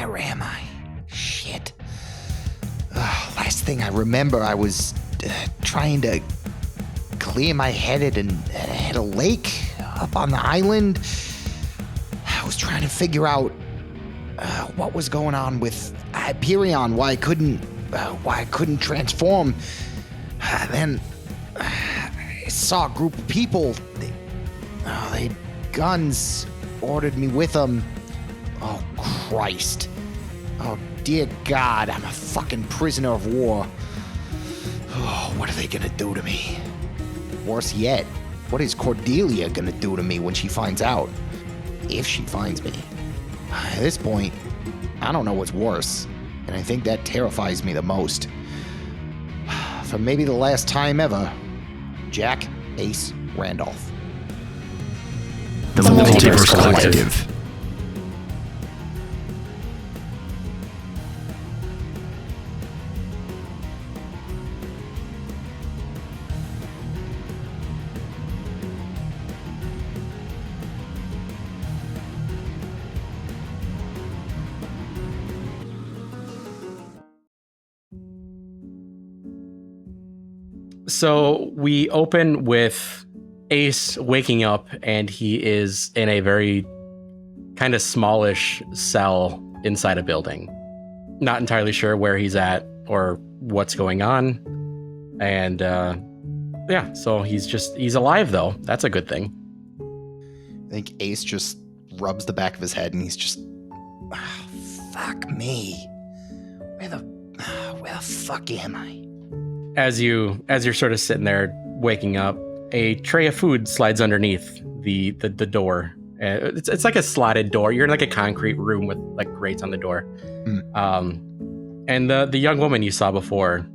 Where am I? Shit. Last thing I remember, I was trying to clear my head at a lake up on the island. I was trying to figure out what was going on with Hyperion, why I couldn't transform. Then I saw a group of people. They had guns, ordered me with them. Oh, Christ. Oh, dear God, I'm a fucking prisoner of war. Oh, what are they gonna do to me? Worse yet, what is Cordelia gonna do to me when she finds out? If she finds me. At this point, I don't know what's worse, and I think that terrifies me the most. For maybe the last time ever, Jack Ace Randolph. The Multiverse Collective. So we open with Ace waking up, and he is in a very kind of smallish cell inside a building. Not entirely sure where he's at or what's going on. And so he's alive though. That's a good thing. I think Ace just rubs the back of his head and he's just, fuck me. Where the fuck am I? As you're sort of sitting there waking up, a tray of food slides underneath the door. It's like a slotted door. You're in like a concrete room with like grates on the door. And the young woman you saw before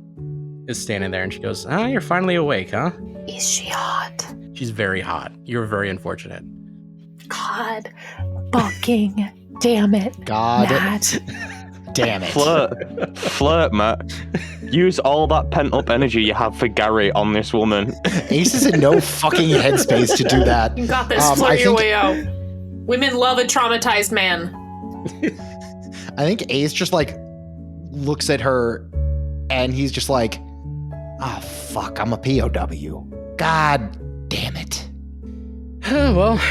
is standing there, and she goes, "You're finally awake, huh?" Is she hot? She's very hot. You're very unfortunate. God fucking damn it. God Matt. damn it. Flirt, Matt. Use all that pent-up energy you have for Gary on this woman. Ace is in no fucking headspace to do that. You got this. Flirt your way out. Women love a traumatized man. I think Ace just like looks at her and he's just like, oh fuck, I'm a POW. God damn it. Well,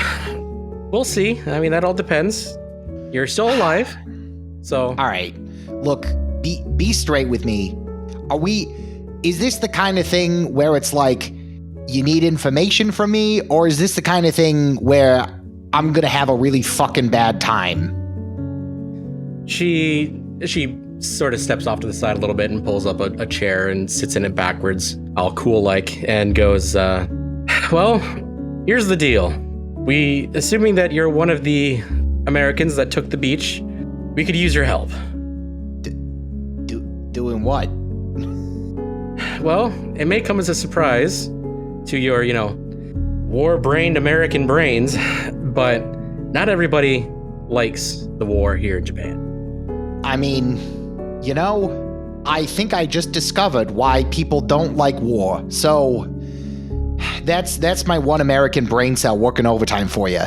we'll see. I mean, that all depends. You're still alive. So all right, look, be straight with me. Is this the kind of thing where it's like you need information from me, or is this the kind of thing where I'm gonna have a really fucking bad time? She sort of steps off to the side a little bit and pulls up a chair and sits in it backwards, all cool like, and goes, well, here's the deal. Assuming that you're one of the Americans that took the beach, we could use your help. Doing what? Well, it may come as a surprise to your, war-brained American brains, but not everybody likes the war here in Japan. I mean, I think I just discovered why people don't like war. So that's my one American brain cell working overtime for you.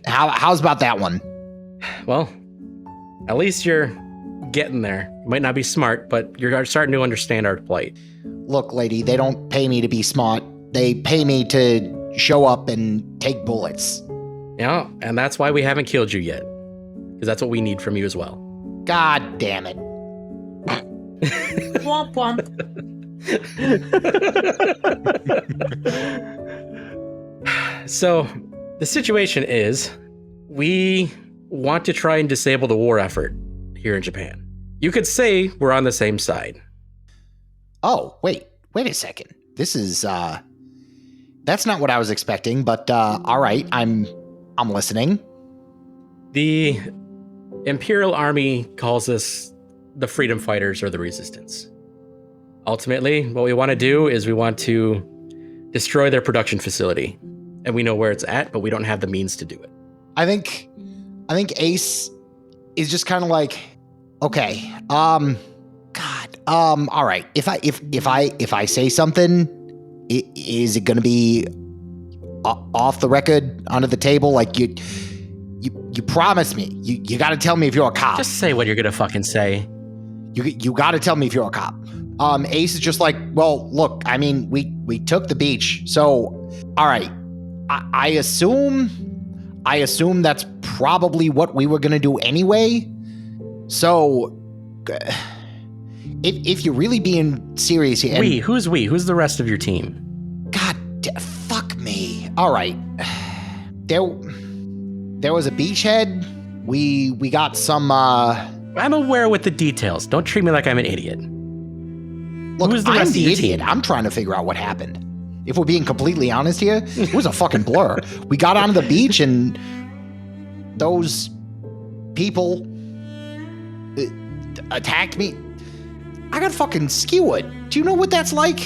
How's about that one? Well, at least you're getting there. You might not be smart, but you're starting to understand our plight. Look, lady, they don't pay me to be smart. They pay me to show up and take bullets. Yeah, and that's why we haven't killed you yet. Because that's what we need from you as well. God damn it. Womp womp. So, the situation is, we want to try and disable the war effort here in Japan. You could say we're on the same side. Oh, wait a second. This is, that's not what I was expecting, but, all right, I'm listening. The Imperial Army calls us the Freedom Fighters or the Resistance. Ultimately, what we want to do is we want to destroy their production facility. And we know where it's at, but we don't have the means to do it. I think Ace is just kind of like, okay, all right. If I say something, is it going to be off the record, under the table? Like You promise me. You got to tell me if you're a cop. Just say what you're gonna fucking say. You got to tell me if you're a cop. Ace is just like, well, look, I mean, we took the beach, so all right. I assume that's probably what we were gonna do anyway. So, if you're really being serious here, Who's we? Who's the rest of your team? God, fuck me. All right, there was a beachhead. We got some. I'm aware with the details. Don't treat me like I'm an idiot. Look, Who's the I'm rest the of your idiot. team? I'm trying to figure out what happened. If we're being completely honest here, it was a fucking blur. We got onto the beach and those people attacked me. I got fucking skewered. Do you know what that's like?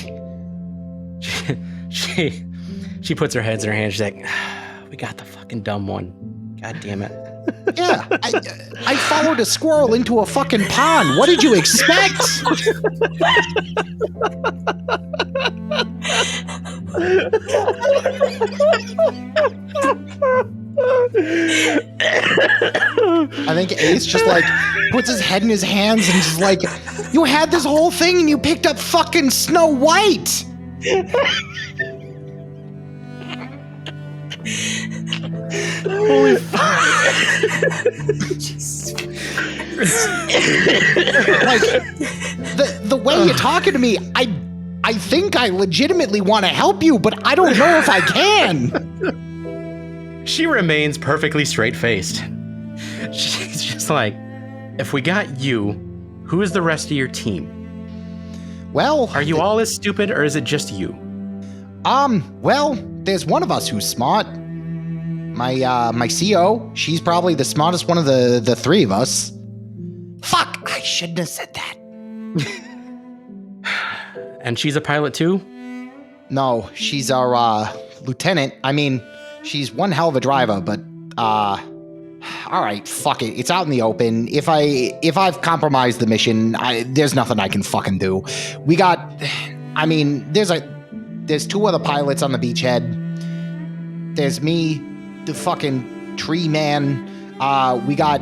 She puts her heads in her hands. She's like, we got the fucking dumb one. God damn it. Yeah, I followed a squirrel into a fucking pond. What did you expect? I think Ace just like puts his head in his hands and just like, you had this whole thing and you picked up fucking Snow White. Holy fuck. Like the way you're talking to me, I think I legitimately want to help you, but I don't know if I can. She remains perfectly straight-faced. She's just like, if we got you, who is the rest of your team? Well, Are you all as stupid, or is it just you? Well, there's one of us who's smart. My CO, she's probably the smartest one of the three of us. Fuck, I shouldn't have said that. And she's a pilot too? No, she's our lieutenant. I mean, she's one hell of a driver, but all right, fuck it. It's out in the open. If I've compromised the mission, there's nothing I can fucking do. We got, I mean, there's two other pilots on the beachhead. There's me, the fucking tree man. We got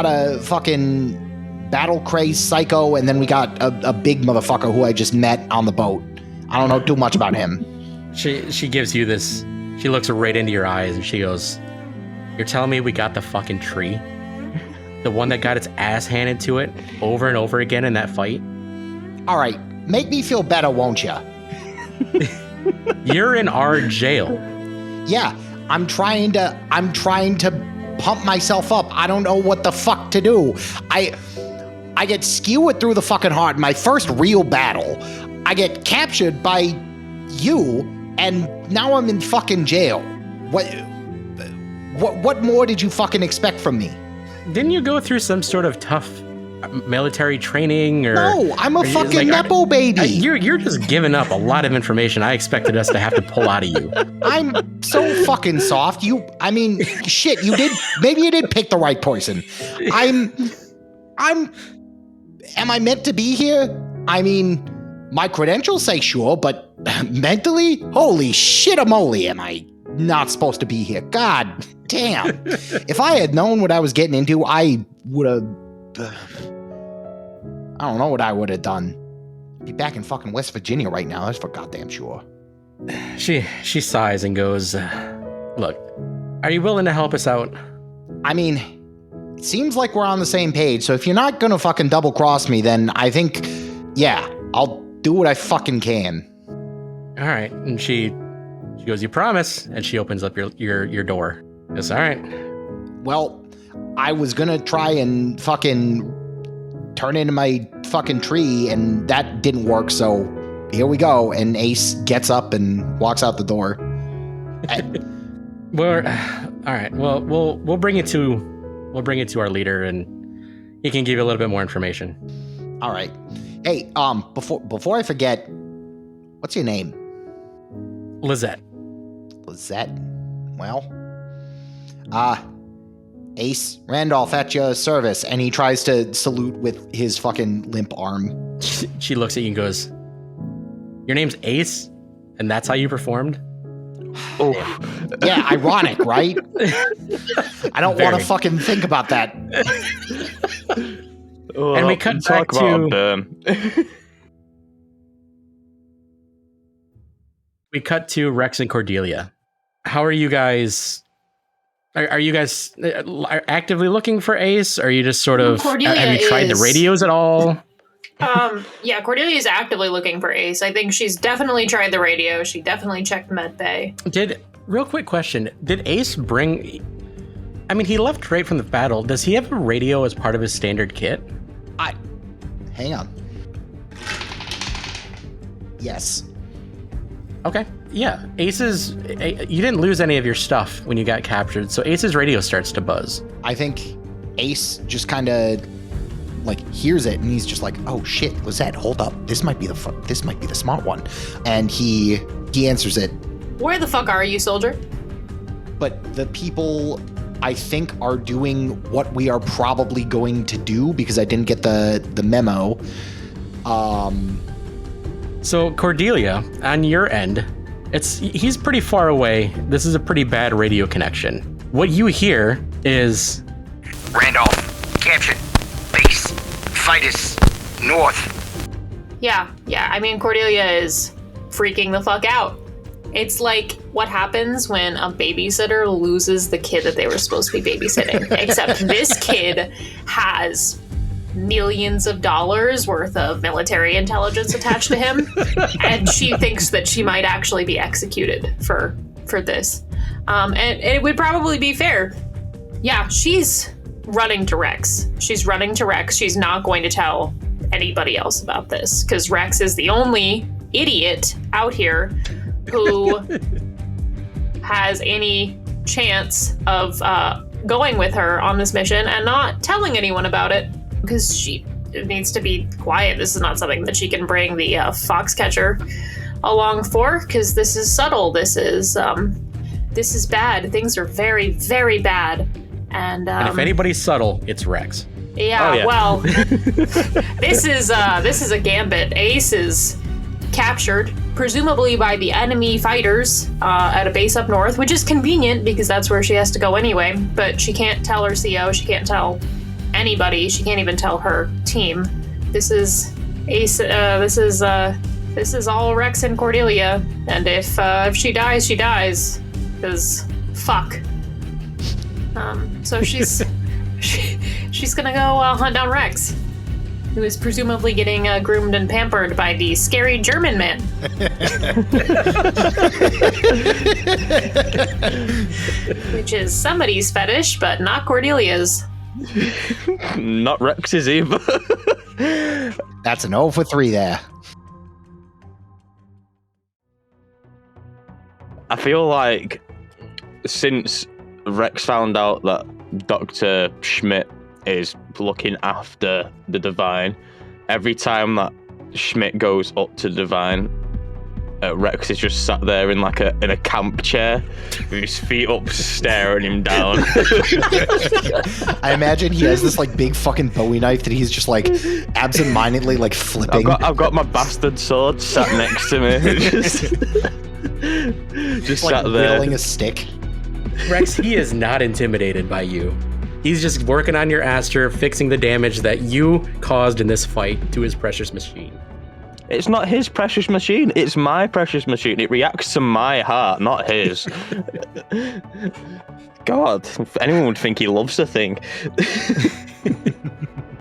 a fucking battle crazed psycho, and then we got a big motherfucker who I just met on the boat. I don't know too much about him. She gives you this, she looks right into your eyes and she goes, you're telling me we got the fucking tree? The one that got its ass handed to it over and over again in that fight? All right, make me feel better, won't ya? You're in our jail. Yeah, I'm trying to pump myself up. I don't know what the fuck to do. I get skewered through the fucking heart in my first real battle. I get captured by you, and now I'm in fucking jail. What more did you fucking expect from me? Didn't you go through some sort of tough military training or? No, I'm a fucking Nepo baby. You're just giving up a lot of information I expected us to have to pull out of you. I'm so fucking soft. I mean, shit, maybe you did pick the right person. Am I meant to be here? I mean, my credentials say sure, but mentally, holy shit-a-moly, am I not supposed to be here? God damn. If I had known what I was getting into, I would have... I don't know what I would have done. Be back in fucking West Virginia right now, that's for goddamn sure. She sighs and goes, look, are you willing to help us out? I mean, it seems like we're on the same page, so if you're not gonna fucking double cross me, then I think, yeah, I'll do what I fucking can. All right. And she goes, you promise? And she opens up your door. Yes, all right. Well, I was gonna try and fucking turn into my fucking tree, and that didn't work, so here we go. And Ace gets up and walks out the door. All right. Well, we'll bring it to our leader, and he can give you a little bit more information. All right. Hey, before I forget, what's your name? Lysette. Lysette? Well, Ace Randolph at your service, and he tries to salute with his fucking limp arm. She looks at you and goes, your name's Ace, and that's how you performed? Oh, Yeah, ironic, right? I don't want to Very. fucking think about that. And we cut talk back about to- a burn. We cut to Rex and Cordelia. How are you guys? Are you guys actively looking for Ace? Or are you just sort of? Cordelia have you tried the is- radios at all? Yeah, Cordelia is actively looking for Ace. I think she's definitely tried the radio. She definitely checked med bay. Real quick question: did Ace bring? I mean, he left right from the battle. Does he have a radio as part of his standard kit? Hang on. Yes. Okay. Yeah. Ace's. You didn't lose any of your stuff when you got captured, so Ace's radio starts to buzz. I think Ace just kind of like hears it, and he's just like, "Oh shit, Lysette, hold up. This might be the smart one." And he answers it. Where the fuck are you, soldier? But the people, I think, are doing what we are probably going to do because I didn't get the memo. So Cordelia, on your end, he's pretty far away. This is a pretty bad radio connection. What you hear is Randolph, captured. Base. Fighters. North. Yeah. I mean, Cordelia is freaking the fuck out. It's like what happens when a babysitter loses the kid that they were supposed to be babysitting. Except this kid has millions of dollars worth of military intelligence attached to him, and she thinks that she might actually be executed for this. And it would probably be fair. Yeah, she's running to Rex. She's not going to tell anybody else about this because Rex is the only idiot out here who has any chance of going with her on this mission and not telling anyone about it because she needs to be quiet. This is not something that she can bring the Foxcatcher along for because this is subtle. This is bad. Things are very, very bad. And if anybody's subtle, it's Rex. Yeah, Oh, yeah. well, this is a gambit. Ace is captured, presumably by the enemy fighters at a base up north, which is convenient because that's where she has to go anyway. But she can't tell her CO. She can't tell anybody. She can't even tell her team. This is Ace. This is all Rex and Cordelia. And if she dies, she dies. Because fuck. So she's she's gonna go hunt down Rex, who is presumably getting groomed and pampered by the scary German man. Which is somebody's fetish, but not Cordelia's. Not Rex's either. That's an 0 for 3 there. I feel like since Rex found out that Dr. Schmidt is looking after the Divine, every time that Schmidt goes up to the Divine, Rex is just sat there in like a camp chair with his feet up, staring him down. I imagine he has this like big fucking Bowie knife that he's just like absentmindedly like flipping. I've got my bastard sword sat next to me. just like sat there. whittling a stick. Rex, he is not intimidated by you. He's just working on your Aster, fixing the damage that you caused in this fight to his precious machine. It's not his precious machine, it's my precious machine. It reacts to my heart, not his. God, if anyone would think he loves the thing.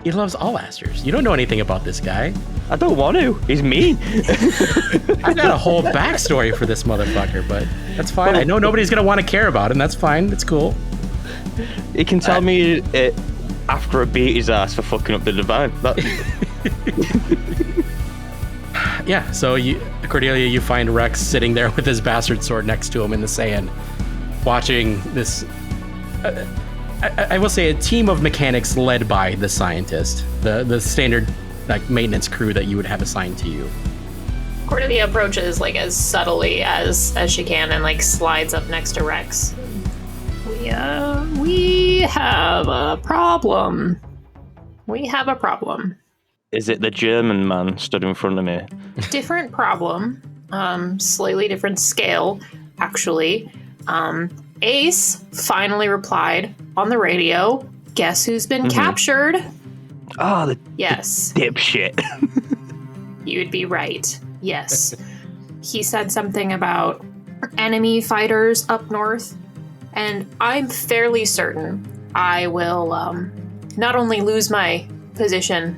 He loves all Asters. You don't know anything about this guy. I don't want to. He's mean. I've got a whole backstory for this motherfucker, but that's fine. I know nobody's gonna want to care about him. That's fine. It's cool. He can tell me it after I beat his ass for fucking up the Divine. Yeah, so Cordelia, you find Rex sitting there with his bastard sword next to him in the sand, watching this. I will say a team of mechanics led by the scientist, the standard like maintenance crew that you would have assigned to you. Cordelia approaches like as subtly as she can and like slides up next to Rex. We have a problem. We have a problem. Is it the German man stood in front of me? Different problem, slightly different scale. actually. Ace finally replied on the radio. Guess who's been captured? Oh, the Yes. dipshit. You'd be right. Yes. He said something about enemy fighters up north, and I'm fairly certain I will not only lose my position,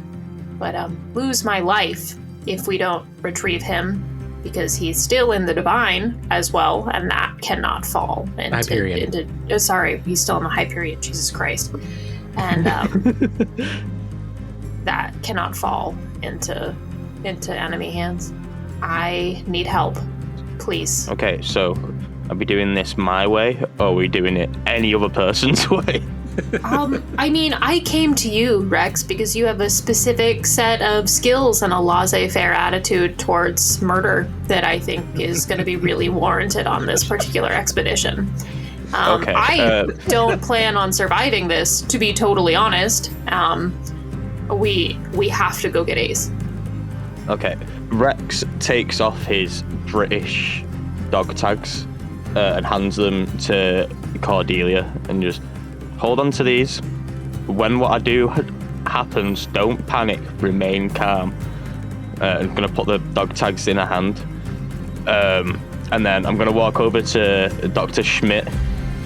but lose my life if we don't retrieve him, because he's still in the Divine as well, and that cannot fall. Hyperion. Sorry, he's still in the Hyperion, Jesus Christ. And that cannot fall into enemy hands. I need help, please. Okay, so are we doing this my way, or are we doing it any other person's way? I mean, I came to you, Rex, because you have a specific set of skills and a laissez-faire attitude towards murder that I think is going to be really warranted on this particular expedition. Okay, I don't plan on surviving this, to be totally honest. We have to go get Ace. Okay, Rex takes off his British dog tags and hands them to Cordelia and just hold on to these. When what I do happens, don't panic, remain calm. I'm going to put the dog tags in her hand. And then I'm going to walk over to Dr. Schmidt.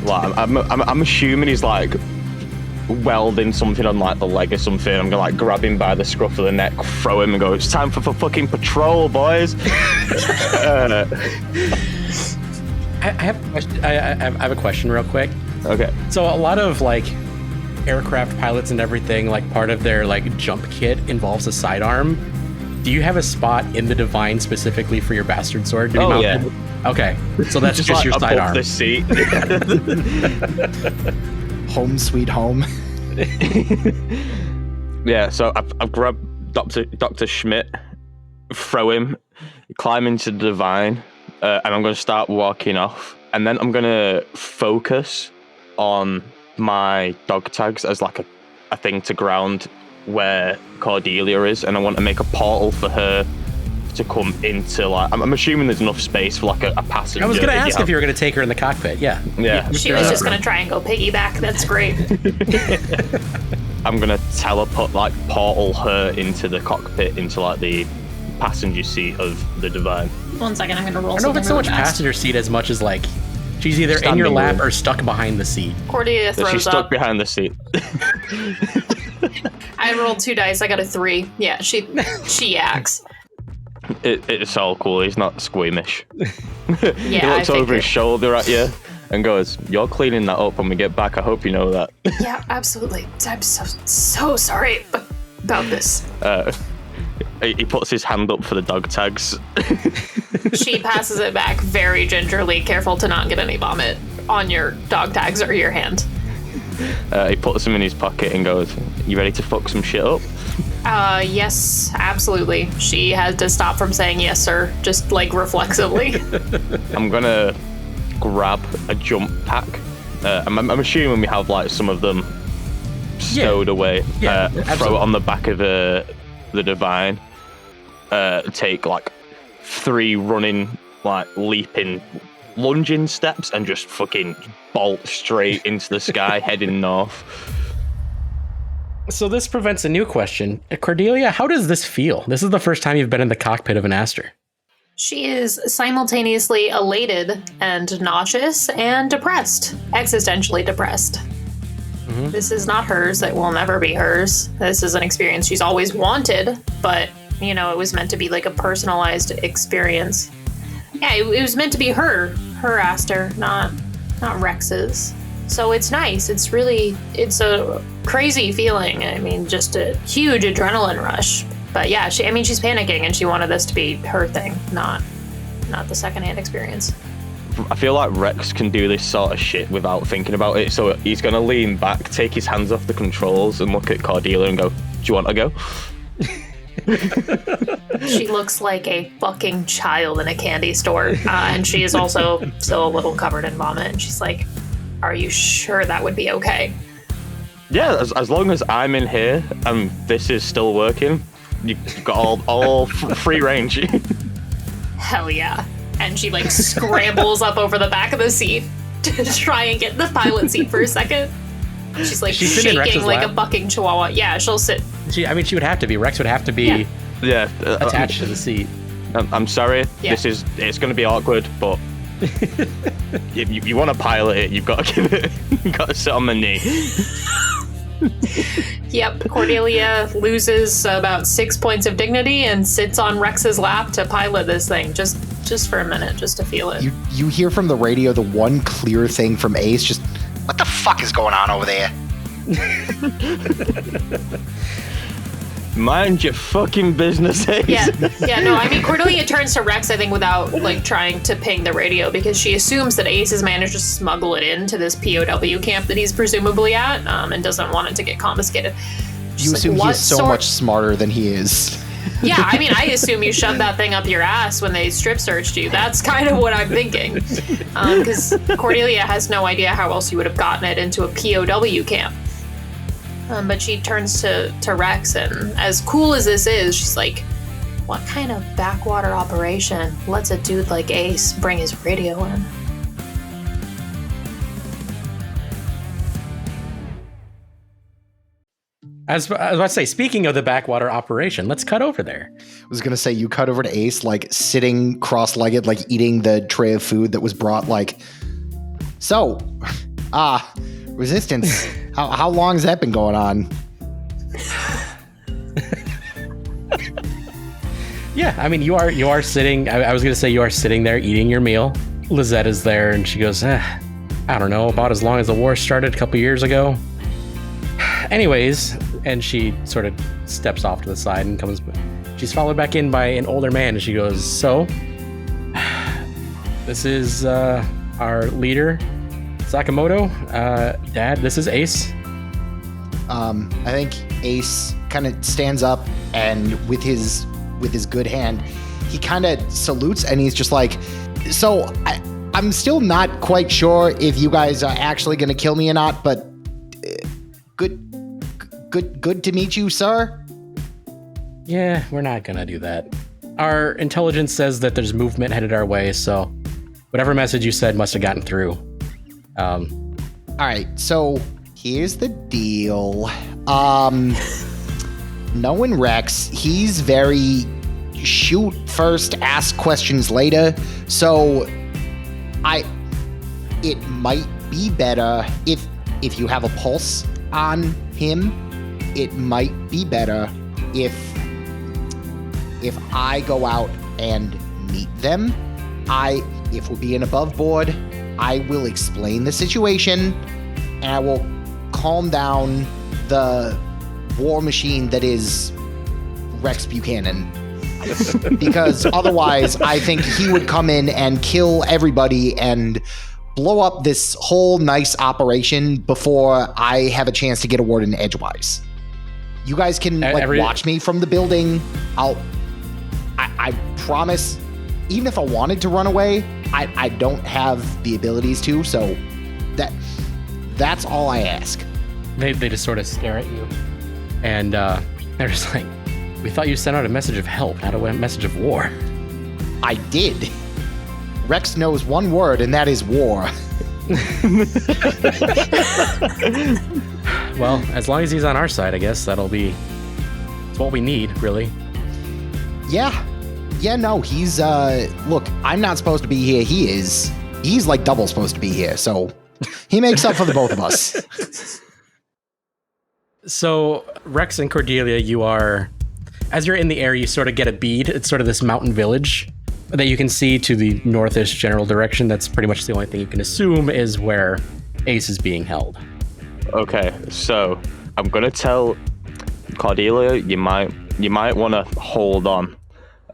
Like, I'm assuming he's like welding something on like the leg or something. I'm gonna like grab him by the scruff of the neck, throw him and go, it's time for fucking patrol, boys. I have a question. I have a question real quick. Okay. So a lot of like aircraft pilots and everything, like part of their like jump kit involves a sidearm. Do you have a spot in the Divine specifically for your bastard sword? Do you mount yeah. it? Okay, so that's just like your above sidearm. the seat. Home sweet home. Yeah, so I've grabbed Dr. Schmidt, throw him, climb into the Divine, and I'm going to start walking off. And then I'm going to focus on my dog tags as like a thing to ground where Cordelia is, and I want to make a portal for her to come into, like, I'm assuming there's enough space for like a passenger. I was going to ask if you were going to take her in the cockpit. Yeah. She was just going to try and go piggyback. That's great. I'm going to teleport, like, portal her into the cockpit, into like the passenger seat of the Divine. 1 second, I'm going to roll I don't know if it's so much something really fast. passenger seat as much as like she's either in Standing your lap room. or stuck behind the seat. Cordelia So she's throws stuck up. behind the seat. I rolled 2 dice. I got a 3. Yeah, she acts. It's all cool. He's not squeamish. Yeah, He looks I over figured. his shoulder at you and goes, "You're cleaning that up when we get back. I hope you know that." Yeah, absolutely. I'm so sorry about this. He puts his hand up for the dog tags. She passes it back very gingerly, careful to not get any vomit on your dog tags or your hand. He puts them in his pocket and goes, "You ready to fuck some shit up?" Yes, absolutely. She had to stop from saying yes, sir, just like reflexively. I'm gonna grab a jump pack. I'm assuming we have like some of them stowed away. Yeah, Throw it absolutely. on the back of the Divine. Take like 3 running, like leaping, lunging steps, and just fucking bolt straight into the sky, heading north. So this prevents a new question. Cordelia, how does this feel? This is the first time you've been in the cockpit of an Aster. She is simultaneously elated and nauseous and depressed, existentially depressed. Mm-hmm. This is not hers. It will never be hers. This is an experience she's always wanted, but, you know, it was meant to be like a personalized experience. Yeah, it was meant to be her Aster, not Rex's. So it's nice. It's a crazy feeling. I mean, just a huge adrenaline rush. But yeah, she's panicking and she wanted this to be her thing, not the secondhand experience. I feel like Rex can do this sort of shit without thinking about it, so he's gonna lean back, take his hands off the controls, and look at Cordelia and go, "Do you want to go?" She looks like a fucking child in a candy store. And she is also still a little covered in vomit. And she's like, "Are you sure that would be okay?" Yeah, as long as I'm in here and this is still working, you've got all free range. Hell yeah. And she like scrambles up over the back of the seat to try and get the pilot seat for a second. She's like shaking like a bucking chihuahua. Yeah, she'll sit. She would have to be. Rex would have to be attached to the seat. I'm sorry. Yeah. It's going to be awkward, but if you want to pilot it, you've got to give it. You've got to sit on the knee. Yep, Cordelia loses about 6 points of dignity and sits on Rex's lap to pilot this thing just for a minute, just to feel it. You hear from the radio the one clear thing from Ace, just, what the fuck is going on over there? Mind your fucking business, Ace. Yeah, no, I mean, Cordelia turns to Rex, I think, without, like, trying to ping the radio, because she assumes that Ace has managed to smuggle it into this POW camp that he's presumably at, and doesn't want it to get confiscated. You assume he's so much smarter than he is. Yeah, I mean, I assume you shoved that thing up your ass when they strip searched you. That's kind of what I'm thinking. Because Cordelia has no idea how else you would have gotten it into a POW camp. But she turns to Rex, and as cool as this is, she's like, what kind of backwater operation lets a dude like Ace bring his radio in? I was about to say, speaking of the backwater operation, let's cut over there. I was going to say, you cut over to Ace, like, sitting cross-legged, like, eating the tray of food that was brought, like, so, Resistance, how long has that been going on? Yeah, I mean, you are sitting, I was going to say you are sitting there eating your meal. Lysette is there, and she goes, I don't know, about as long as the war started a couple years ago. Anyways, and she sort of steps off to the side and she's followed back in by an older man, and she goes, so, this is our leader, Sakamoto. Dad, this is Ace. I think Ace kind of stands up, and with his good hand, he kind of salutes, and he's just like, so I'm still not quite sure if you guys are actually going to kill me or not, but good to meet you, sir. Yeah, we're not going to do that. Our intelligence says that there's movement headed our way, so whatever message you said must have gotten through. All right, so here's the deal. Knowing Rex, he's very shoot first, ask questions later. So it might be better if you have a pulse on him. It might be better if I go out and meet them. If we're being above board, I will explain the situation, and I will calm down the war machine that is Rex Buchanan. Because otherwise, I think he would come in and kill everybody and blow up this whole nice operation before I have a chance to get a word in edgewise. You guys can watch me from the building. I promise, even if I wanted to run away, I don't have the abilities to, so that's all I ask. They just sort of stare at you, and they're just like, we thought you sent out a message of help, not a message of war. I did. Rex knows one word, and that is war. Well, as long as he's on our side, I guess it's what we need, really. Yeah, no, he's, look, I'm not supposed to be here, he is. He's like double supposed to be here, so he makes up for the both of us. So, Rex and Cordelia, as you're in the air, you sort of get a bead. It's sort of this mountain village that you can see to the northish general direction. That's pretty much the only thing you can assume is where Ace is being held. Okay, so I'm gonna tell Cordelia you might want to hold on,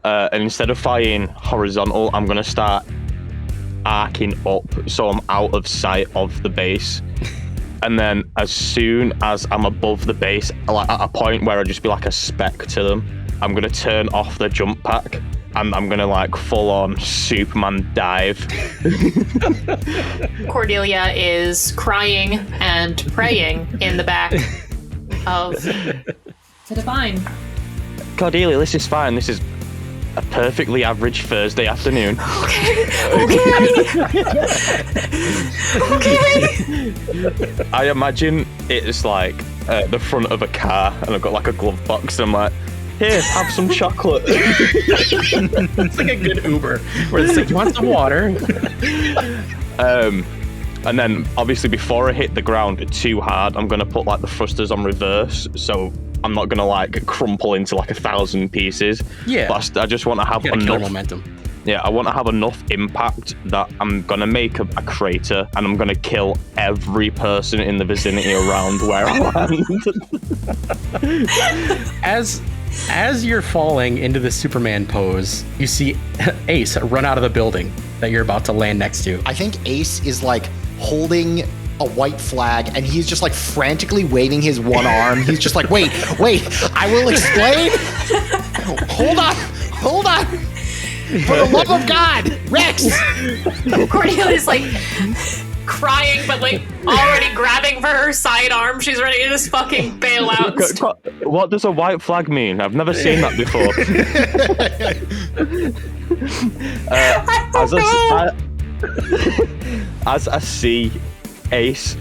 and instead of flying horizontal, I'm gonna start arcing up so I'm out of sight of the base. And then as soon as I'm above the base, like at a point where I'd just be like a speck to them, I'm gonna turn off the jump pack and I'm gonna like full on Superman dive. Cordelia is crying and praying in the back of the Divine. Cordelia, this is fine. a perfectly average Thursday afternoon. Okay. I imagine it's like the front of a car, and I've got like a glove box, and I'm like, here, have some chocolate. It's like a good Uber where it's like, you want some water? And then obviously before I hit the ground too hard, I'm gonna put like the thrusters on reverse, so I'm not gonna like crumple into like 1,000 pieces. Yeah. But I just want to have You gotta kill enough momentum. Yeah, I want to have enough impact that I'm gonna make a crater, and I'm gonna kill every person in the vicinity around where I land. As you're falling into the Superman pose, you see Ace run out of the building that you're about to land next to. I think Ace is like holding a white flag, and he's just like frantically waving his one arm. He's just like, wait, I will explain. Hold on. For the love of God, Rex! Cordelia's like crying, but like already grabbing for her sidearm. She's ready to just fucking bail out. What does a white flag mean? I've never seen that before. As I see Ace,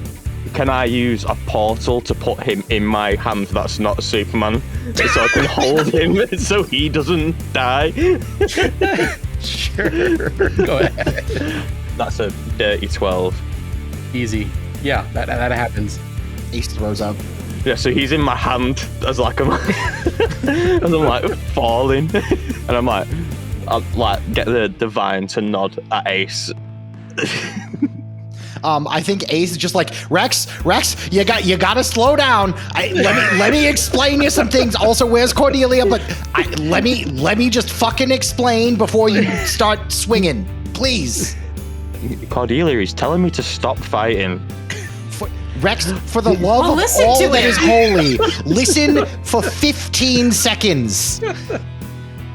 can I use a portal to put him in my hand that's not Superman, so I can hold him so he doesn't die? Sure. Go ahead. That's a dirty 12. Easy. Yeah, that happens. Ace throws up. Yeah, so he's in my hand as like I'm like falling, and I'm like, I'll like get the divine to nod at Ace. I think Ace is just like, Rex, you gotta slow down. Let me explain you some things. Also, where's Cordelia? But let me just fucking explain before you start swinging, please. Cordelia is telling me to stop fighting. Rex, for the love of listen all to that him. is holy, listen for 15 seconds.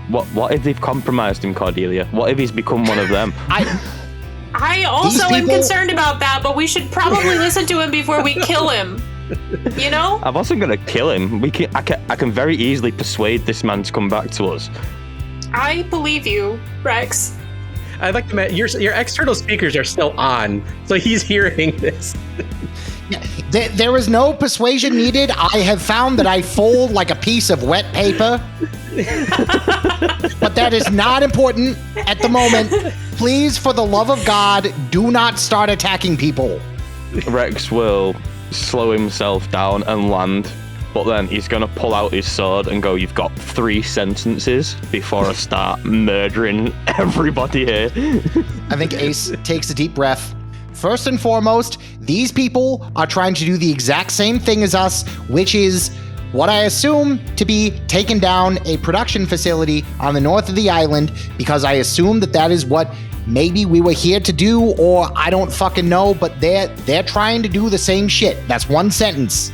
What if they've compromised him, Cordelia? What if he's become one of them? I also am people- concerned about that, but we should probably listen to him before we kill him. You know? I wasn't gonna kill him. I can very easily persuade this man to come back to us. I believe you, Rex. I'd like to your external speakers are still on, so he's hearing this. There is no persuasion needed. I have found that I fold like a piece of wet paper. But that is not important at the moment. Please, for the love of God, do not start attacking people. Rex will slow himself down and land, but then he's gonna pull out his sword and go, "You've got 3 sentences before I start murdering everybody here." I think Ace takes a deep breath. First and foremost, these people are trying to do the exact same thing as us, which is what I assume to be taking down a production facility on the north of the island, because I assume that is what maybe we were here to do, or I don't fucking know, but they're trying to do the same shit. That's one sentence.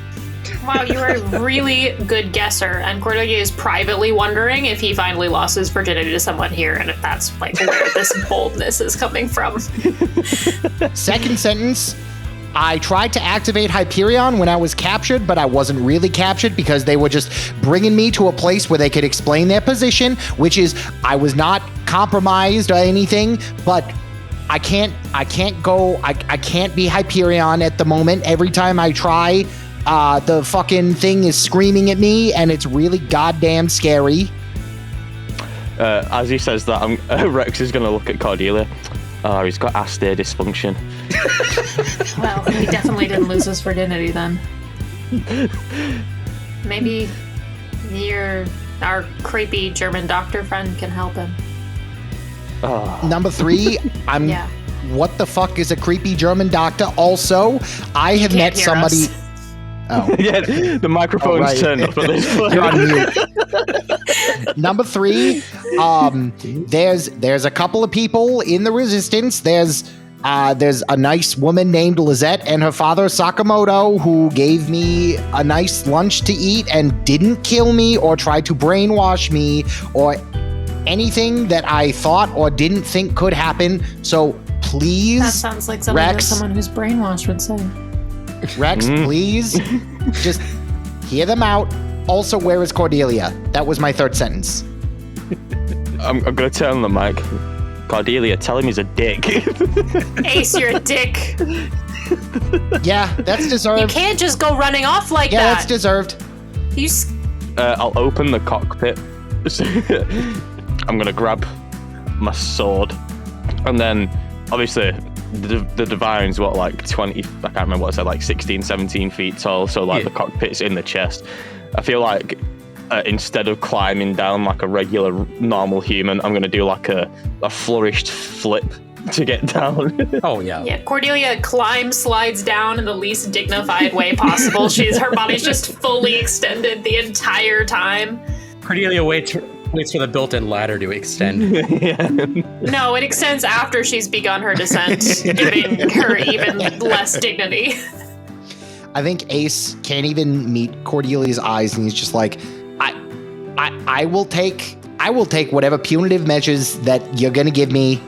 Wow, you are a really good guesser. And Cordelia is privately wondering if he finally lost his virginity to someone here, and if that's like where this boldness is coming from. Second sentence, I tried to activate Hyperion when I was captured, but I wasn't really captured because they were just bringing me to a place where they could explain their position, which is I was not compromised or anything, but I can't be Hyperion at the moment. Every time I try, the fucking thing is screaming at me, and it's really goddamn scary. As he says that, Rex is going to look at Cordelia. Oh, he's got aster dysfunction. Well, he definitely didn't lose his virginity then. Maybe our creepy German doctor friend can help him. Number 3, Yeah. what the fuck is a creepy German doctor? Also, I have met hear somebody. us. Oh. Yeah, the microphone's right. turned up at this point. You're on mute. Number 3, there's a couple of people in the resistance. There's a nice woman named Lysette and her father Sakamoto, who gave me a nice lunch to eat and didn't kill me or try to brainwash me or anything that I thought or didn't think could happen. So please, That sounds like something that Rex, someone who's brainwashed would say. Rex, please, just hear them out. Also, where is Cordelia? That was my third sentence. I'm gonna turn on the mic. Cordelia, tell him he's a dick. Ace, you're a dick. Yeah, that's You deserved. can't just go running off like Yeah, that. that's deserved. You I'll open the cockpit. I'm gonna grab my sword, and then obviously the divine's what, like 20, I can't remember what I said, like 16, 17 feet tall. So like the cockpit's in the chest. I feel like instead of climbing down like a regular normal human, I'm gonna do like a flourished flip to get down. Oh yeah. Yeah, Cordelia slides down in the least dignified way possible. Her body's just fully extended the entire time. Cordelia waits for the built-in ladder to extend. Yeah. No, it extends after she's begun her descent, giving her even less dignity. I think Ace can't even meet Cordelia's eyes, and he's just like, I will take whatever punitive measures that you're gonna give me.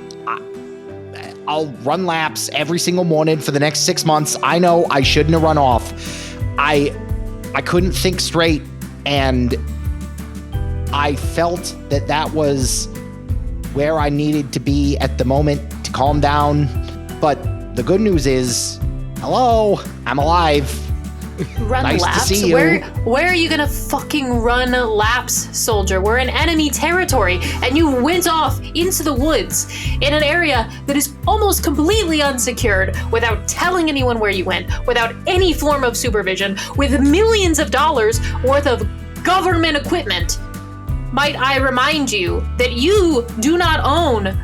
I'll run laps every single morning for the next 6 months. I know I shouldn't have run off. I couldn't think straight, and I felt that was where I needed to be at the moment to calm down. But the good news is, hello, I'm alive. Run Nice to laps? see you. Where are you gonna fucking run laps, soldier? We're in enemy territory, and you went off into the woods in an area that is almost completely unsecured, without telling anyone where you went, without any form of supervision, with millions of dollars worth of government equipment. Might I remind you that you do not own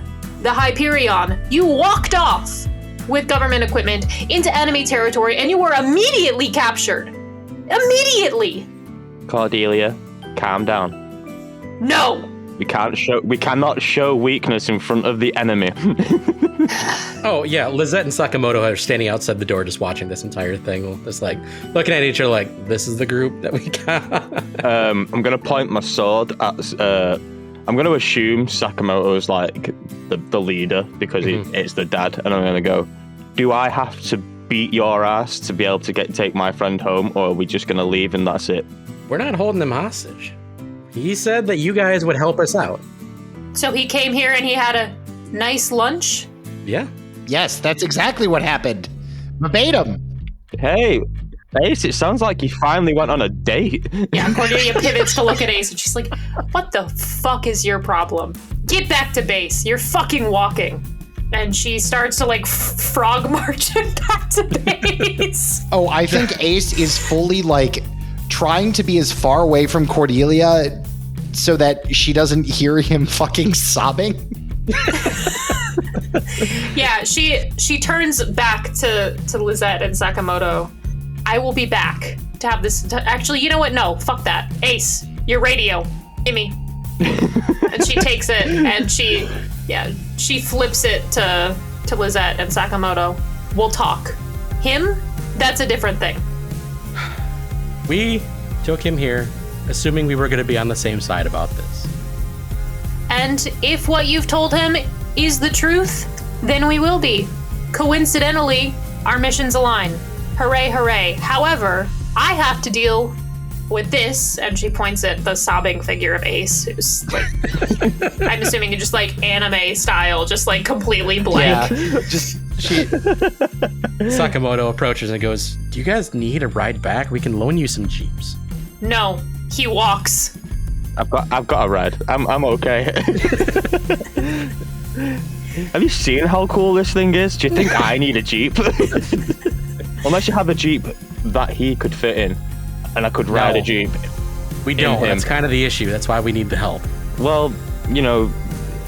the Hyperion. You walked off with government equipment into enemy territory, and you were immediately captured. Immediately. Cordelia, calm down. No. We cannot show weakness in front of the enemy. Oh yeah, Lysette and Sakamoto are standing outside the door, just watching this entire thing, just like looking at each other, like, this is the group that we got. I'm gonna point my sword at. I'm gonna assume Sakamoto's like the leader because it's the dad, and I'm gonna go. Do I have to beat your ass to be able to take my friend home, or are we just gonna leave and that's it? We're not holding them hostage. He said that you guys would help us out. So he came here and he had a nice lunch? Yeah. Yes, that's exactly what happened. Verbatim. Hey, Ace, it sounds like you finally went on a date. Yeah, Cordelia pivots to look at Ace, and she's like, what the fuck is your problem? Get back to base. You're fucking walking. And she starts to like frog march back to base. Oh, I think Ace is fully like trying to be as far away from Cordelia so that she doesn't hear him fucking sobbing. Yeah, she turns back to Lysette and Sakamoto. I will be back to have this. Actually, you know what? No, fuck that. Ace, your radio. Gimme. And she takes it and she flips it to Lysette and Sakamoto. We'll talk. Him? That's a different thing. We took him here, assuming we were going to be on the same side about this. And if what you've told him is the truth, then we will be. Coincidentally, our missions align. Hooray, hooray. However, I have to deal with this, and she points at the sobbing figure of Ace, who's like, I'm assuming just like anime style, just like completely blank. Yeah, just she. Sakamoto approaches and goes, do you guys need a ride back? We can loan you some Jeeps. No, he walks. I've got a ride. I'm okay. Have you seen how cool this thing is? Do you think I need a Jeep? Unless you have a Jeep that he could fit in, and I could ride a Jeep. We don't. him. That's kind of the issue. That's why we need the help. Well, you know,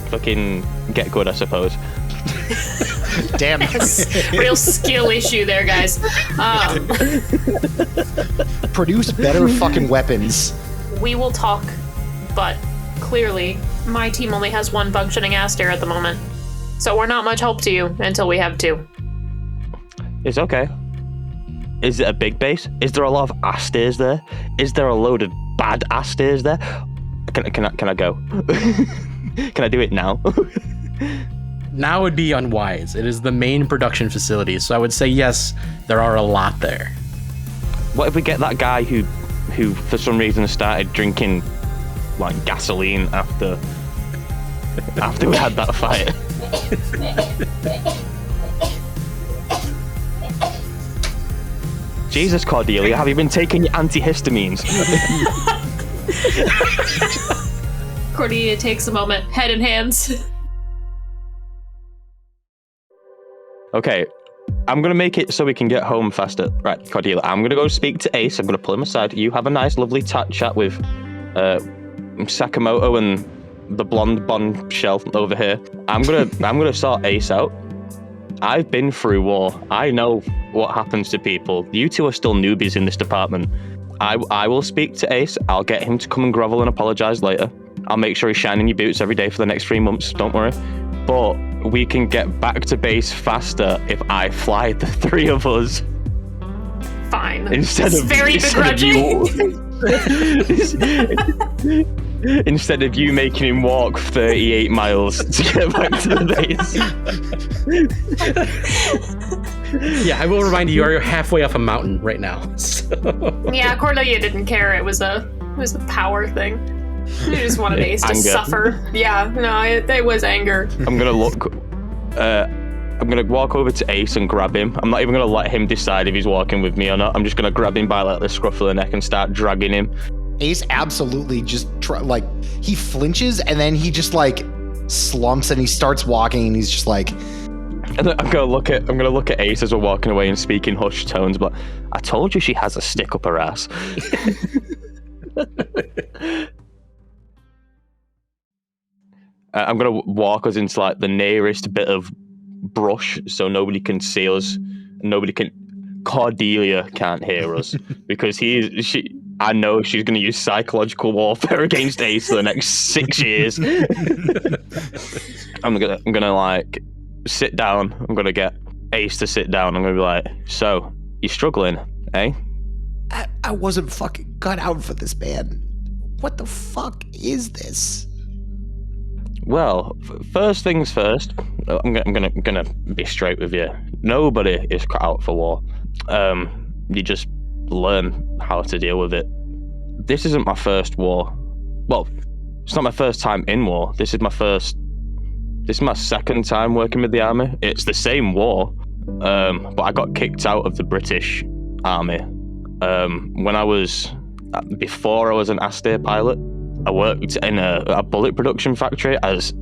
fucking get good, I suppose. Damn. Real skill issue there, guys. Produce better fucking weapons. We will talk, but clearly my team only has one functioning Astair at the moment. So we're not much help to you until we have two. It's okay. Is it a big base? Is there a lot of Astairs there? Is there a load of bad Astairs there? Can I go? Can I do it now? Now would be unwise. It is the main production facility, so I would say yes, there are a lot there. What if we get that guy who for some reason started drinking like gasoline after after we had that fight. Jesus, Cordelia, have you been taking your antihistamines? Cordelia takes a moment, head in hands. Okay, I'm going to make it so we can get home faster. Right, Cordelia, I'm going to go speak to Ace. I'm going to pull him aside. You have a nice, lovely chat with Sakamoto and the blonde bombshell over here. I'm gonna sort Ace out. I've been through war. I know what happens to people. You two are still newbies in this department. I will speak to Ace. I'll get him to come and grovel and apologize later. I'll make sure he's shining your boots every day for the next 3 months. Don't worry. But we can get back to base faster if I fly the three of us. Fine. Instead of instead of you making him walk 38 miles to get back to the base. Yeah, I will remind you, you are halfway up a mountain right now. So. Yeah, Cordelia didn't care. It was a power thing. She just wanted Ace to suffer. Yeah, no, it was anger. I'm gonna walk over to Ace and grab him. I'm not even gonna let him decide if he's walking with me or not. I'm just gonna grab him by like the scruff of the neck and start dragging him. Ace absolutely just he flinches and then he just like slumps and he starts walking and he's just like. And then I'm gonna look at Ace as we're walking away and speak in hushed tones. But I told you she has a stick up her ass. I'm gonna walk us into like the nearest bit of brush so nobody can see us. Cordelia can't hear us because I know she's going to use psychological warfare against Ace for the next 6 years. I'm gonna like sit down. I'm gonna get Ace to sit down. I'm gonna be like, so you're struggling, eh? I wasn't fucking cut out for this, man. What the fuck is this? Well, first things first. I'm gonna be straight with you. Nobody is cut out for war. You just learn how to deal with it. This isn't my first war. Well, it's not my first time in war. This is my second time working with the army. It's the same war, but I got kicked out of the British army. Before I was an Astair pilot, I worked in a bullet production factory as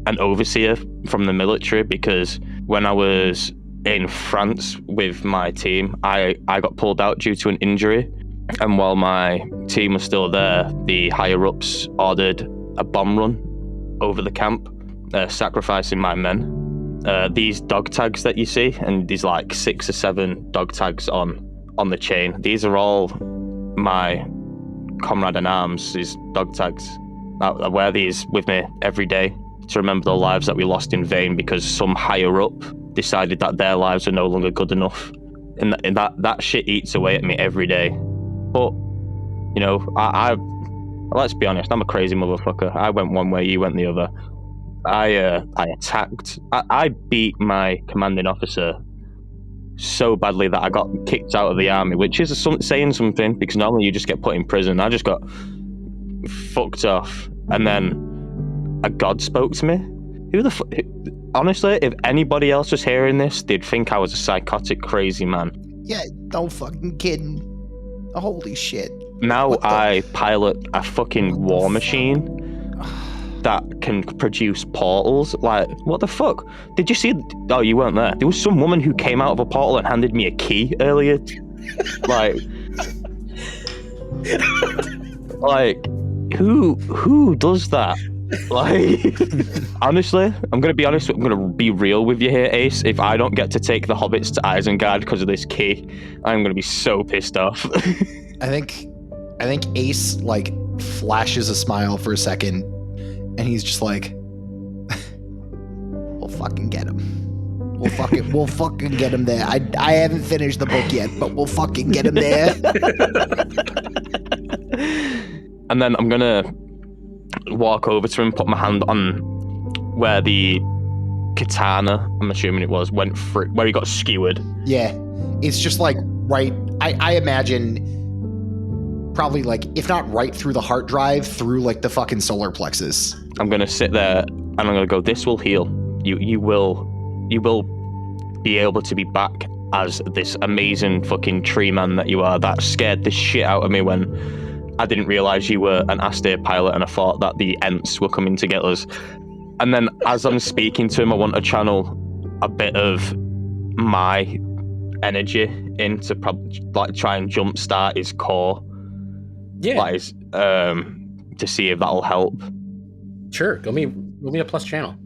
an overseer from the military because when I was in France with my team, I got pulled out due to an injury. And while my team was still there, the higher-ups ordered a bomb run over the camp, sacrificing my men. These dog tags that you see, and these like 6 or 7 dog tags on the chain, these are all my comrade in arms, these dog tags. I wear these with me every day to remember the lives that we lost in vain because some higher up decided that their lives are no longer good enough. And that shit eats away at me every day. But, you know, I let's be honest, I'm a crazy motherfucker. I went one way, you went the other. I attacked. I beat my commanding officer so badly that I got kicked out of the army, which is saying something because normally you just get put in prison. I just got fucked off, and then a god spoke to me. Honestly, if anybody else was hearing this, they'd think I was a psychotic, crazy man. Yeah, don't fucking kidding. Holy shit. Now I pilot a fucking war machine that can produce portals. Like, what the fuck? Did you see? Oh, you weren't there. There was some woman who came out of a portal and handed me a key earlier. like, who does that? Like, honestly, I'm gonna be honest. I'm gonna be real with you here, Ace. If I don't get to take the hobbits to Isengard because of this key, I'm gonna be so pissed off. I think Ace like flashes a smile for a second, and he's just like, "We'll fucking get him. We'll fucking get him there. I haven't finished the book yet, but we'll fucking get him there." And then I'm gonna walk over to him, put my hand on where the katana, I'm assuming it was, went through, where he got skewered. Yeah, it's just like right. I imagine probably like, if not right through the heart drive, through like the fucking solar plexus. I'm gonna sit there and I'm gonna go, this will heal. You will be able to be back as this amazing fucking tree man that you are, that scared the shit out of me when I didn't realize you were an Astair pilot and I thought that the Ents were coming to get us. And then as I'm speaking to him, I want to channel a bit of my energy into like try and jumpstart his core. Yeah. Like, to see if that'll help. Sure. Go me a plus channel.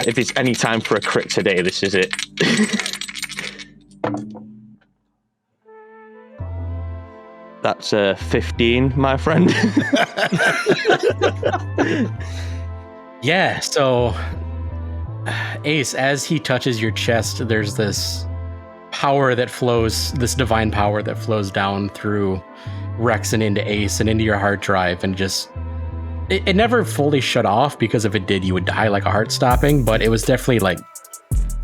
If it's any time for a crit today, this is it. That's 15, my friend. Yeah, so Ace, as he touches your chest, there's this power that flows, this divine power that flows down through Rex and into Ace and into your hard drive, and just it never fully shut off, because if it did, you would die like a heart stopping, but it was definitely like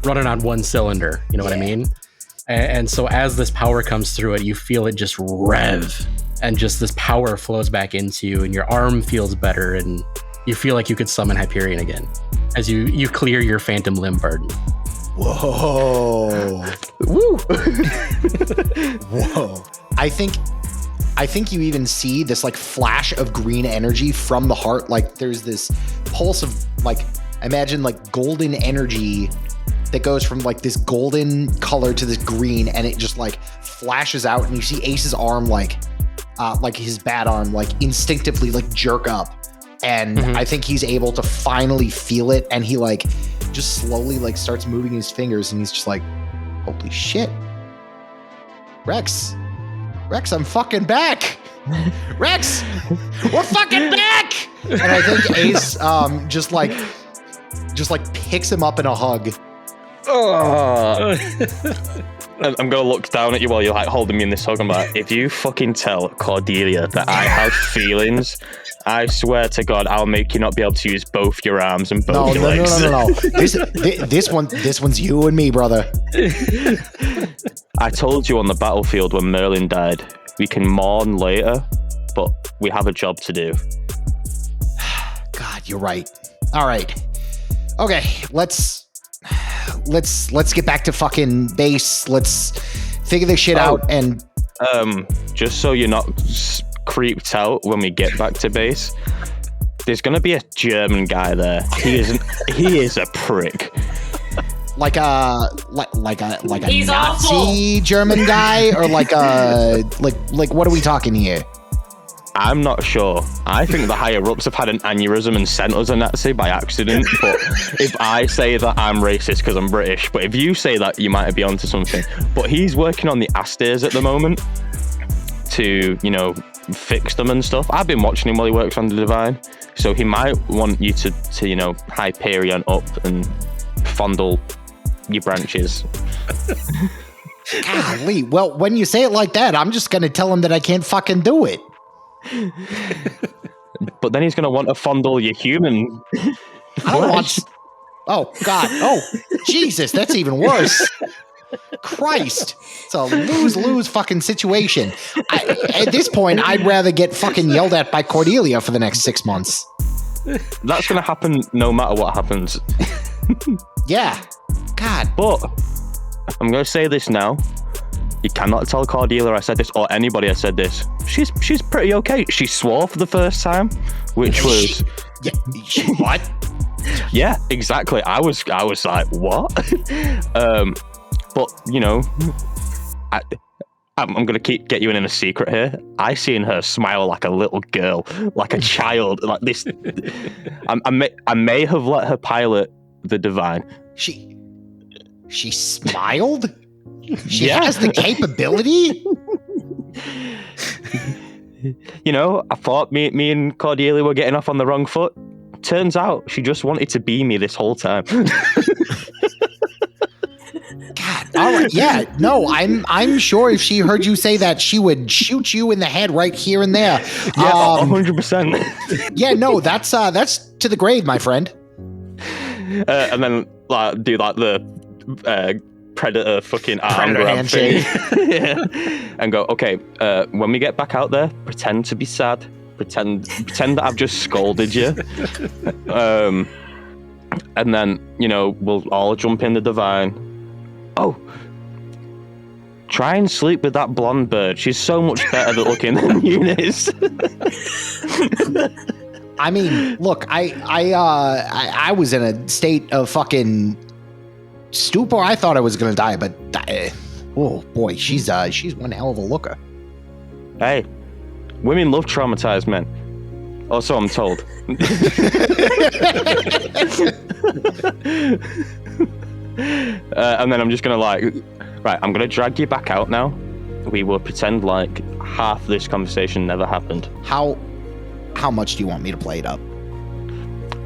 running on one cylinder, you know what I mean? And so as this power comes through it, you feel it just rev, and just this power flows back into you, and your arm feels better, and you feel like you could summon Hyperion again as you clear your phantom limb burden. Whoa. Woo! Whoa. I think you even see this like flash of green energy from the heart. Like there's this pulse of like, imagine like golden energy that goes from like this golden color to this green, and it just like flashes out, and you see Ace's arm like his bat arm like instinctively like jerk up, and I think he's able to finally feel it, and he like just slowly like starts moving his fingers, and he's just like, holy shit, Rex, I'm fucking back. Rex, we're fucking back. And I think Ace just like picks him up in a hug. Oh. I'm gonna look down at you while you're like holding me in this hug. I'm like, if you fucking tell Cordelia that I have feelings, I swear to God, I'll make you not be able to use both your arms and both your legs. No. This one's you and me, brother. I told you on the battlefield when Merlin died, we can mourn later, but we have a job to do. God, you're right. All right. Okay, let's get back to fucking base. Let's figure this shit out. And just so you're not creeped out when we get back to base, there's gonna be a German guy there. He is a prick. Like a He's Nazi awful. German guy, or like what are we talking here? I'm not sure. I think the higher ups have had an aneurysm and sent us a Nazi by accident. But if I say that, I'm racist because I'm British. But if you say that, you might be onto something. But he's working on the Astairs at the moment to, fix them and stuff. I've been watching him while he works on the Divine. So he might want you to Hyperion up and fondle your branches. Golly. Well, when you say it like that, I'm just going to tell him that I can't fucking do it. But then he's going to want to fondle your human. I don't want... Oh, God. Oh, Jesus. That's even worse. Christ. It's a lose-lose fucking situation. At this point, I'd rather get fucking yelled at by Cordelia for the next 6 months. That's going to happen no matter what happens. Yeah. God. But I'm going to say this now. You cannot tell Cordelia I said this, or anybody I said this. She's pretty okay. She swore for the first time, which was... What? Yeah, exactly. I was like, what? But, I'm going to get you in a secret here. I seen her smile like a little girl, like a child, like this. I may have let her pilot the Divine. She smiled? She has the capability? I thought me and Cordelia were getting off on the wrong foot. Turns out she just wanted to be me this whole time. God, all right, yeah, no, I'm sure if she heard you say that, she would shoot you in the head right here and there. Yeah, 100%. Yeah, no, that's to the grave, my friend. And then do the predator fucking arm grab handshake. thing. Yeah. And go, okay, when we get back out there, pretend to be sad, pretend that I've just scolded you. And then, we'll all jump in the divine. Oh, try and sleep with that blonde bird. She's so much better looking than Eunice. I mean, look, I was in a state of fucking stupor. I thought I was gonna die, but oh boy, she's one hell of a looker. Hey, women love traumatized men. Also, I'm told. And then I'm just gonna right, I'm gonna drag you back out now. We will pretend like half this conversation never happened. How much do you want me to play it up?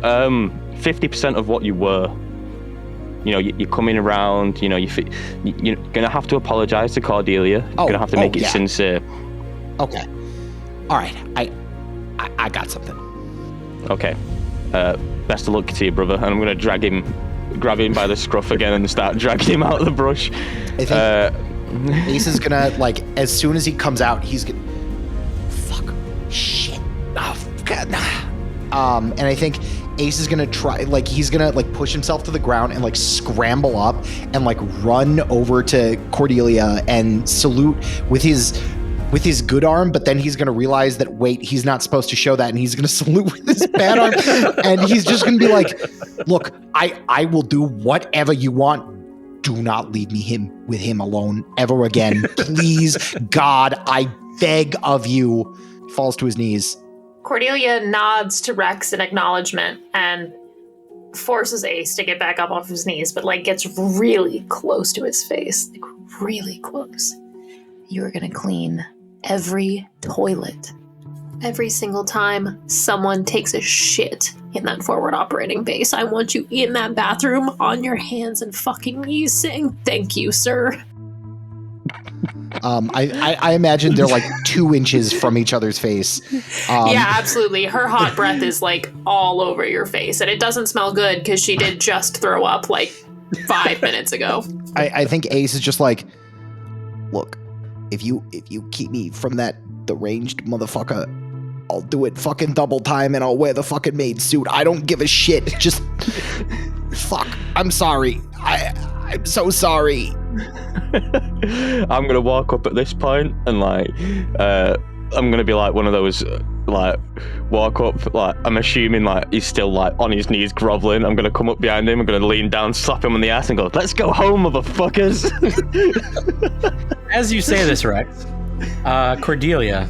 50% of what you were. You're coming around, you're gonna have to apologize to Cordelia. You're gonna have to make it sincere. Okay. All right. I got something. Okay. Best of luck to you, brother. And I'm gonna grab him by the scruff again and start dragging him out of the brush. I think Ace is gonna, as soon as he comes out, he's gonna... Fuck. Shit. Oh, God. And I think Ace is gonna try, he's gonna, push himself to the ground and, scramble up and, run over to Cordelia and salute with his good arm, but then he's going to realize that, wait, he's not supposed to show that, and he's going to salute with his bad arm, and he's just going to be like, look, I will do whatever you want. Do not leave me with him alone ever again. Please, God, I beg of you. Falls to his knees. Cordelia nods to Rex in acknowledgement and forces Ace to get back up off his knees, but gets really close to his face. Really close. You're going to clean every toilet. Every single time someone takes a shit in that forward operating base, I want you in that bathroom on your hands and fucking knees saying, "Thank you, sir." I imagine they're 2 inches from each other's face. Yeah, absolutely. Her hot breath is all over your face, and it doesn't smell good because she did just throw up 5 minutes ago. I think Ace is just look, if you keep me from that deranged motherfucker, I'll do it fucking double time and I'll wear the fucking maid suit. I don't give a shit. Just fuck. I'm sorry. I'm so sorry. I'm gonna walk up at this point and I'm gonna be one of those walk up, I'm assuming he's still on his knees groveling. I'm gonna come up behind him, I'm gonna lean down, slap him on the ass and go, "Let's go home, motherfuckers." As you say this, Rex, Cordelia,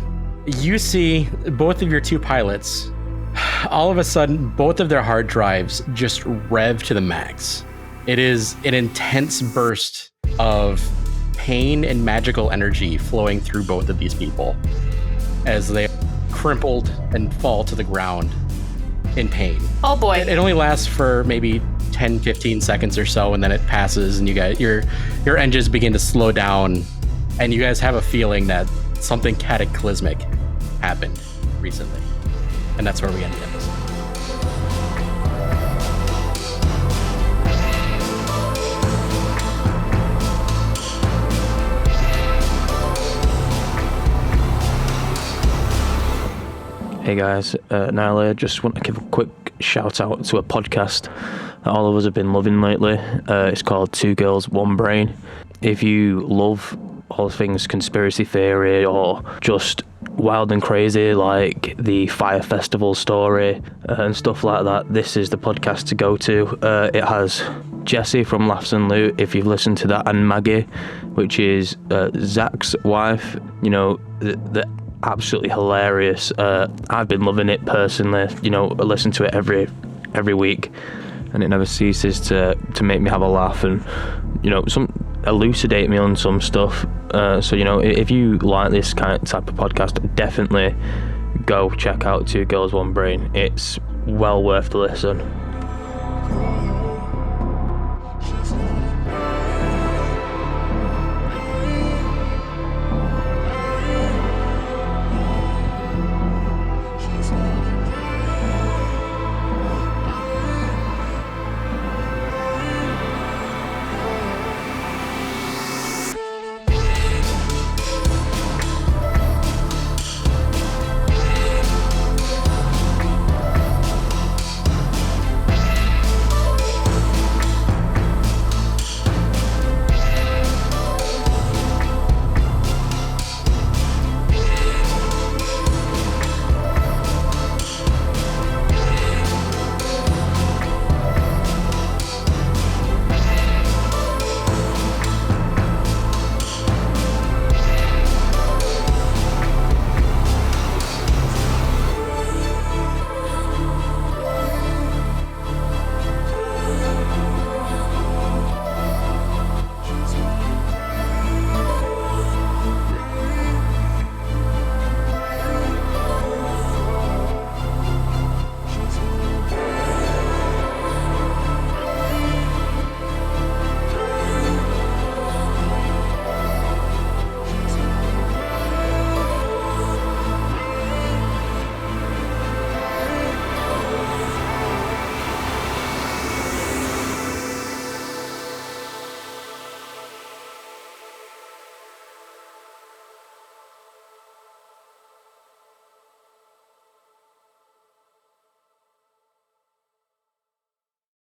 you see both of your 2 pilots, all of a sudden, both of their hard drives just rev to the max. It is an intense burst of pain and magical energy flowing through both of these people as they crumpled and fall to the ground in pain. Oh boy. It only lasts for maybe 10-15 seconds or so, and then it passes and you guys, your engines begin to slow down, and you guys have a feeling that something cataclysmic happened recently. And that's where we end the episode. Hey guys, Nyla, just want to give a quick shout out to a podcast that all of us have been loving lately. It's called 2 Girls, 1 Brain. If you love all things conspiracy theory or just wild and crazy like the Fire Festival story and stuff like that, this is the podcast to go to. It has Jessie from Laughs and Loot, if you've listened to that, and Maggie, which is Zach's wife. The absolutely hilarious. I've been loving it personally. I listen to it every week, and it never ceases to make me have a laugh and some elucidate me on some stuff. So if you like this type of podcast, definitely go check out 2 Girls, 1 Brain. It's well worth the listen.